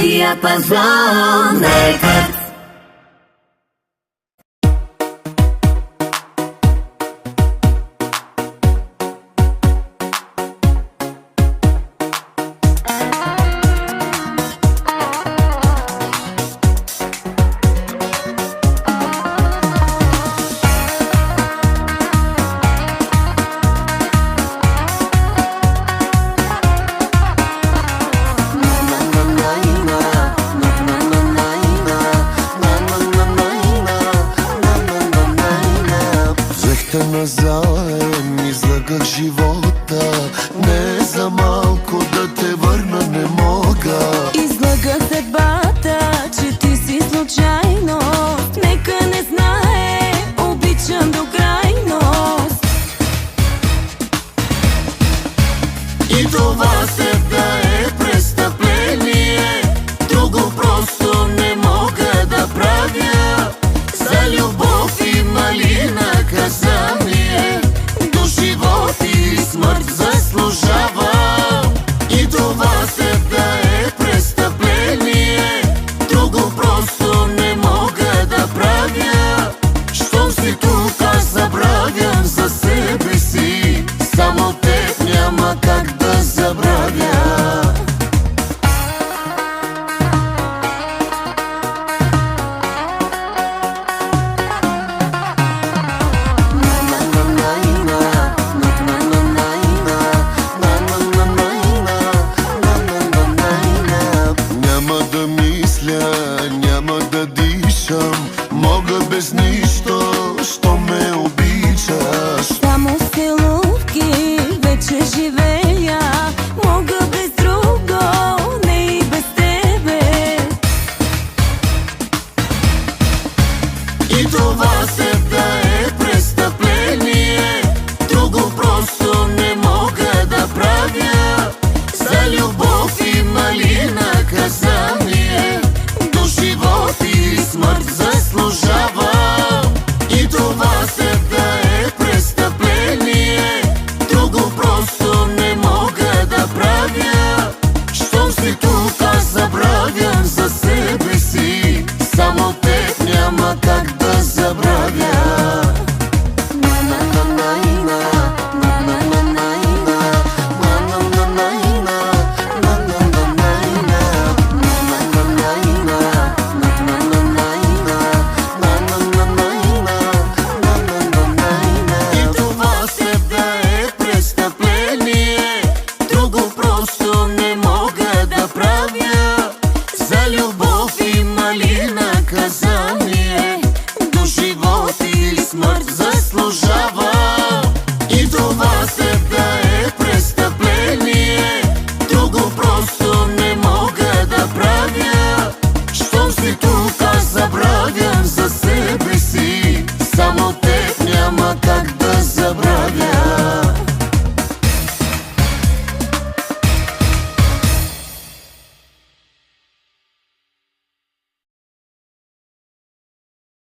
Диапазон Рекордс. Назаем излагах живота, не за малко да те върна не мога. Излага съдбата, че ти си случайност. Нека не знае, обичам до крайност. И това сега е престъпление, друго просто не мога да правя. За любов има ли наказание? До живот и смърт заслужавам. И това сега е престъпление, друго просто не мога да правя. Щом си тук забравям за себе си, само теб няма как да забравя. Няма да дишам, мога без нищо, що ме обичаш. Само в целувки вече живея, мога без друго, не и без тебе. И това сега е престъпление, друго просто не мога да правя. За любов има ли наказание? До живот и смърт заслужавам. И това сега е престъпление, друго просто не мога да правя. Щом си тук забравям за себе си, само теб няма как да забравя. За